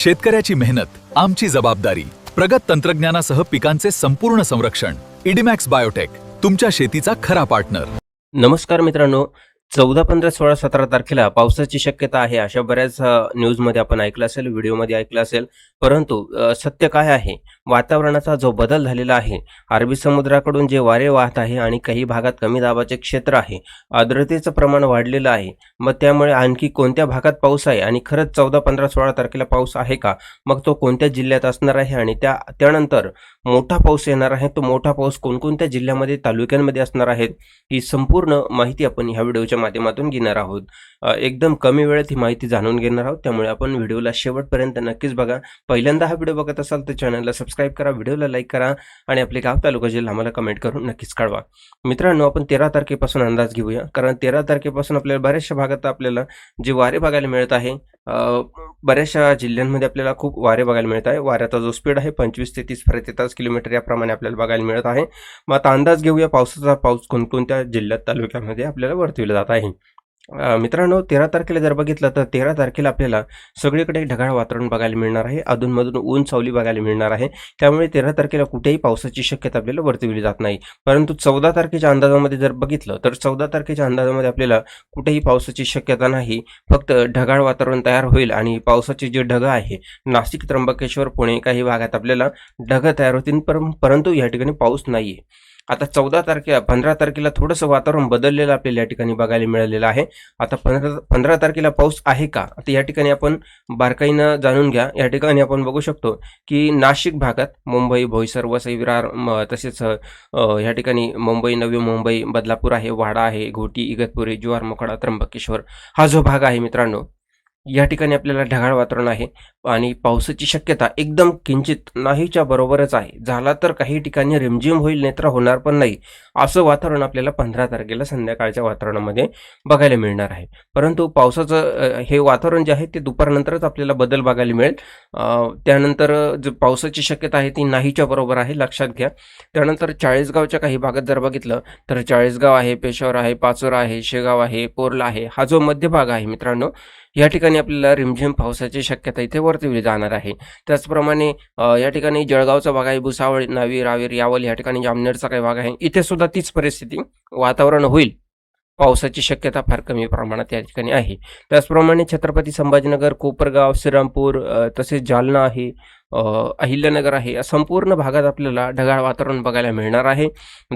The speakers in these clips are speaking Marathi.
शेतकऱ्याची मेहनत आमची जबाबदारी. प्रगत तंत्रज्ञानासह पिकांचे संपूर्ण संरक्षण. इडीमॅक्स बायोटेक, तुमच्या शेतीचा खरा पार्टनर. नमस्कार मित्रांनो, 14, 15, 16, 17 तारखेला पावसाची शक्यता आहे अशा बऱ्याच न्यूजमध्ये आपण ऐकलं असेल, व्हिडिओमध्ये ऐकलं असेल. परंतु सत्य काय आहे? वातावरणाचा जो बदल झालेला आहे, अरबी समुद्राकडून जे वारे वाहत आहे आणि काही भागात कमी दाबाचे क्षेत्र आहे, आर्द्रतेचं प्रमाण वाढलेलं आहे. मग त्यामुळे आणखी कोणत्या भागात पाऊस आहे आणि खरंच 14, 15, 16 तारखेला पाऊस आहे का? मग तो कोणत्या जिल्ह्यात असणार आहे आणि त्यानंतर मोठा पाऊस येणार आहे. तो मोठा पाऊस कोणकोणत्या जिल्ह्यामध्ये, तालुक्यांमध्ये असणार आहे, ही संपूर्ण माहिती आपण ह्या व्हिडिओच्या माध्यमातून घेणार आहोत. एकदम कमी वेळेत ही माहिती जाणून घेणार आहोत, त्यामुळे आपण व्हिडिओला शेवटपर्यंत नक्कीच बघा. पहिल्यांदा हा व्हिडिओ बघत असाल तर चॅनलला सबस्क्राईब करा, व्हिडिओला लाईक करा आणि आपले गाव, तालुका, जिल्हा आम्हाला कमेंट करून नक्कीच कळवा. मित्रांनो, आपण 13 तारखेपासून अंदाज घेऊया, कारण 13 तारखेपासून आपल्याला बऱ्याचशा भागात आपल्याला जे वारे बघायला मिळत आहे, बऱ्याचशा जिल्ह्यांमध्ये आपल्याला खूप वारे बघायला मिळत आहे. वाऱ्याचा जो स्पीड आहे 25 ते 30 प्रति तास किलोमीटर याप्रमाणे आपल्याला बघायला मिळत आहे. मग आता अंदाज घेऊया पाऊस कोणकोणत्या जिल्ह्यात, तालुक्यामध्ये आपल्याला वर्तविला जात आहे. मित्रांनो, 13 तारखेला जर बघितलं तर 13 तारखेला आपल्याला सगळीकडे ढगाळ वातावरण बघायला मिळणार आहे. अधूनमधून ऊन सावली बघायला मिळणार आहे. त्यामुळे 13 तारखेला कुठेही पावसाची शक्यता आपल्याला वर्तविली जात नाही. परंतु 14 तारखेच्या अंदाजामध्ये जर बघितलं तर 14 तारखेच्या अंदाजामध्ये आपल्याला कुठेही पावसाची शक्यता नाही. फक्त ढगाळ वातावरण तयार होईल आणि पावसाचे जे ढग आहे, नाशिक, त्र्यंबकेश्वर, पुणे काही भागात आपल्याला ढग तयार होतील, परंतु या ठिकाणी पाऊस नाहीये. आता 15 तारखेला थोडंसं वातावरण बदललेलं आपल्याला या ठिकाणी बघायला मिळालेलं आहे. आता 15 तारखेला पाऊस आहे का? आता या ठिकाणी आपण बारकाईनं जाणून घ्या. या ठिकाणी आपण बघू शकतो की नाशिक भागात मुंबई, बोईसर, वसई, विरार, तसेच या ठिकाणी मुंबई, नवी मुंबई, बदलापूर आहे, वाडा आहे, घोटी, इगतपुरी, जव्हार, मोखाडा, त्र्यंबकेश्वर हा जो भाग आहे मित्रांनो, या ठिकाणी आपल्याला ढगाळ वातावरण आहे आणि पावसाची शक्यता एकदम किंचित नाहीच्या बरोबरच आहे. झाला तर काही ठिकाणी रिमझिम होईल, नेत्र होणार पण नाही, असं वातावरण आपल्याला 15 तारखेला संध्याकाळच्या वातावरणामध्ये बघायला मिळणार आहे. परंतु पावसाचं हे वातावरण जे आहे ते दुपारनंतरच आपल्याला बदल बघायला मिळेल. त्यानंतर जो पावसाची शक्यता आहे ती नाहीच्या बरोबर आहे, लक्षात घ्या. त्यानंतर चाळीसगावच्या काही भागात जर बघितलं तर चाळीसगाव आहे, पेशावर आहे, पाचोरा आहे, शेगाव आहे, पोर्ला आहे, हा जो मध्य भाग आहे मित्रांनो, या ठिकाणी आपल्याला रिमझिम पावसाची शक्यता इथे वर्तविली जाणार आहे. त्याचप्रमाणे या ठिकाणी जळगावचा भाग आहे, भुसावळ, नावी, रावेर, यावल, या ठिकाणी जामनेरचा काही भाग आहे, इथे सुद्धा तीच परिस्थिती वातावरण होईल. पावसाची शक्यता फार कमी प्रमाणात या ठिकाणी आहे. त्याचप्रमाणे छत्रपती संभाजीनगर, कोपरगाव, श्रीरामपूर, तसेच जालना आहे, अहिल्यानगर आहे, या संपूर्ण भागात आपल्याला ढगाळ वातावरण बघायला मिळणार आहे.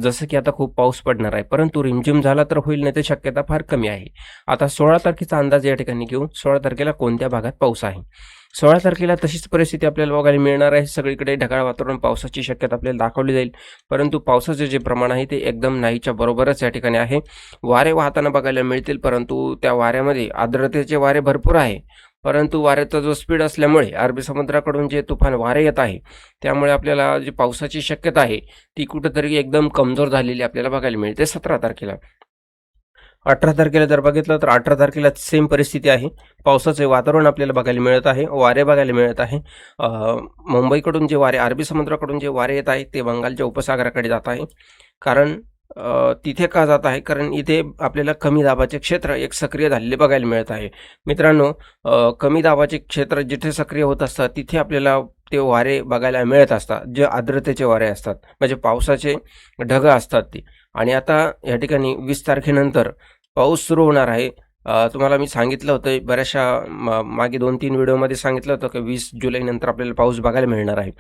जसं की आता खूप पाऊस पडणार आहे, परंतु रिमझिम झाला तर होईल, नाही तर शक्यता फार कमी आहे. आता 16 तारखेचा अंदाज या ठिकाणी घेऊ. 16 तारखेला कोणत्या भागात पाऊस आहे? 16 तारखेला तशीच परिस्थिती आपल्याला बघायला मिळणार आहे. सगळीकडे ढगाळ वातावरण, पावसाची शक्यता आपल्याला दाखवली जाईल, परंतु पावसाचे जे प्रमाण आहे ते एकदम नाहीच्या बरोबरच या ठिकाणी आहे. वारे वाहताना बघायला मिळतील, परंतु त्या वाऱ्यामध्ये आर्द्रतेचे वारे भरपूर आहे. परंतु वाऱ्याचा जो स्पीड असल्यामुळे अरबी समुद्राकडून जे तुफान वारे येत आहे, त्यामुळे आपल्याला जी पावसाची शक्यता आहे ती कुठंतरी एकदम कमजोर झालेली आपल्याला बघायला मिळते 17 तारखेला. 18 तारखेला जर बघितलं तर 18 तारखेला सेम परिस्थिती आहे. पावसाचे वातावरण आपल्याला बघायला मिळत आहे, वारे बघायला मिळत आहे. मुंबईकडून जे वारे, अरबी समुद्राकडून जे वारे येत आहे ते बंगालच्या उपसागराकडे जात आहे. कारण तिथे का जात आहे? कारण इथे आपल्याला कमी दाबाचे क्षेत्र एक सक्रिय झालेले बघायला मिळत आहे. मित्रांनो, कमी दाबाचे क्षेत्र जिथे सक्रिय होत असतात तिथे आपल्याला ते वारे बघायला मिळत असतात, जे आर्द्रतेचे वारे असतात, म्हणजे पावसाचे ढग असतात ते. आणि आता या ठिकाणी 20 तारखेनंतर पाऊस सुरू होणार आहे. तुम्हाला मी सांगितलं होतं बऱ्याचशा मागे 2-3 व्हिडिओमध्ये सांगितलं होतं की 20 जुलैनंतर आपल्याला पाऊस बघायला मिळणार आहे.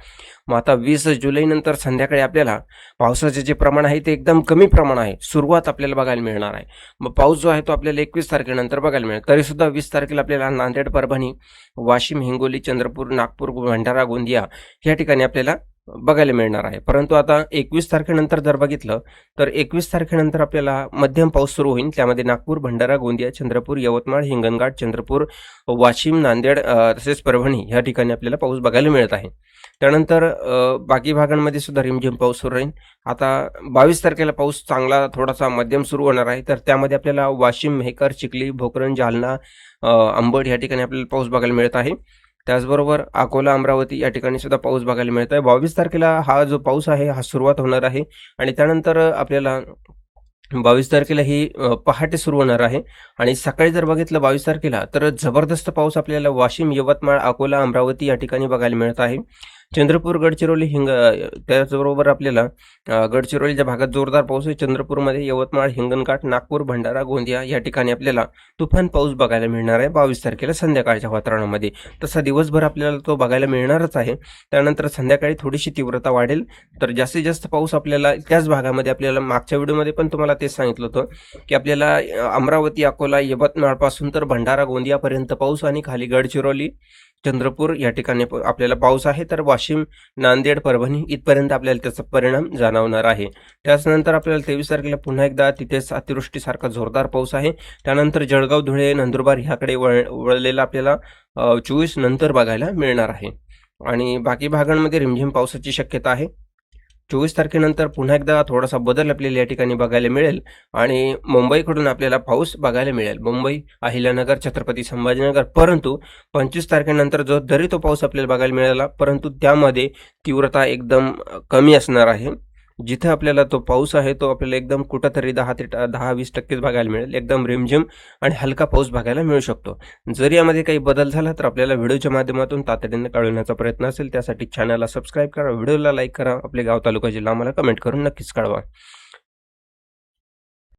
मग आता 20 जुलैनंतर संध्याकाळी आपल्याला पावसाचे जे प्रमाण आहे ते एकदम कमी प्रमाण आहे, सुरुवात आपल्याला बघायला मिळणार आहे. मग पाऊस जो आहे तो आपल्याला 21 तारखेनंतर बघायला मिळेल. तरीसुद्धा 20 तारखेला आपल्याला नांदेड, परभणी, वाशिम, हिंगोली, चंद्रपूर, नागपूर, भंडारा, गोंदिया या ठिकाणी आपल्याला बघायला मिळणार आहे. परंतु आता 21 तारखेनंतर जर बघितलं तर 21 तारखेनंतर आपल्याला मध्यम पाऊस सुरू होईल. त्यामध्ये नागपूर, भंडारा, गोंदिया, चंद्रपूर, यवतमाळ, हिंगणघाट, चंद्रपूर, वाशिम, नांदेड, तसेच परभणी या ठिकाणी आपल्याला पाऊस बघायला मिळत आहे. त्यानंतर बाकी भागांमध्ये सुद्धा रिमझिम पाऊस सुरू राहील. आता 22 तारखेला पाऊस चांगला थोडासा मध्यम सुरू होणार आहे. तर त्यामध्ये आपल्याला वाशिम, मेहकर, चिखली, भोकरन, जालना, अंबड या ठिकाणी आपल्याला पाऊस बघायला मिळत आहे. त्याचबरोबर अकोला, अमरावती या ठिकाणी सुद्धा पाऊस बघायला मिळत आहे. 22 तारखेला हा जो पाऊस आहे हा सुरुवात होणार आहे आणि त्यानंतर आपल्याला 22 तारखेला ही पहाटे सुरू होणार आहे आणि सकाळी जर बघितलं 22 तारखेला तर जबरदस्त पाऊस आपल्याला वाशिम, यवतमाळ, अकोला, अमरावती या ठिकाणी बघायला मिळत आहे. चंद्रपूर, गडचिरोली, त्याचबरोबर आपल्याला गडचिरोलीच्या भागात जोरदार पाऊस आहे. चंद्रपूरमध्ये, यवतमाळ, हिंगणघाट, नागपूर, भंडारा, गोंदिया या ठिकाणी आपल्याला तुफान पाऊस बघायला मिळणार आहे 22 तारखेला संध्याकाळच्या वातावरणामध्ये. तसा दिवसभर आपल्याला तो बघायला मिळणारच आहे. त्यानंतर संध्याकाळी थोडीशी तीव्रता वाढेल. तर जास्तीत जास्त पाऊस आपल्याला त्याच भागामध्ये आपल्याला मागच्या व्हिडिओमध्ये पण तुम्हाला तेच सांगितलं होतं की आपल्याला अमरावती, अकोला, यवतमाळपासून तर भंडारा, गोंदियापर्यंत पाऊस आणि खाली गडचिरोली, चंद्रपूर या ठिकाणी आपल्याला पाऊस आहे. तर वाशिम, नांदेड, परभणी इथपर्यंत आपल्याला त्याचा परिणाम जाणवणार आहे. त्याचनंतर आपल्याला 23 तारखेला पुन्हा एकदा तिथेच अतिवृष्टीसारखा जोरदार पाऊस आहे. त्यानंतर जळगाव, धुळे, नंदुरबार ह्याकडे वळलेला आपल्याला 24 नंतर बघायला मिळणार आहे आणि बाकी भागांमध्ये रिमझिम पावसाची शक्यता आहे. 24 तारखेनंतर पुन्हा एकदा थोडासा बदल आपल्याला या ठिकाणी बघायला मिळेल आणि मुंबईकडून आपल्याला पाऊस बघायला मिळेल. मुंबई, अहिल्यानगर, छत्रपती संभाजीनगर. परंतु 25 तारखेनंतर जरी तो पाऊस आपल्याला बघायला मिळाला, परंतु त्यामध्ये तीव्रता एकदम कमी असणार आहे. जिथे आपल्याला तो पाऊस आहे तो आपल्याला एकदम कुठंतरी 10-20% बघायला मिळेल. एकदम रिमझिम आणि हलका पाऊस बघायला मिळू शकतो. जर यामध्ये काही बदल झाला तर आपल्याला व्हिडिओच्या माध्यमातून तातडीने कळवण्याचा प्रयत्न असेल. त्यासाठी चॅनलला सबस्क्राईब करा, व्हिडिओला लाईक करा, आपले गाव, तालुका, जिल्हा आम्हाला कमेंट करून नक्कीच कळवा.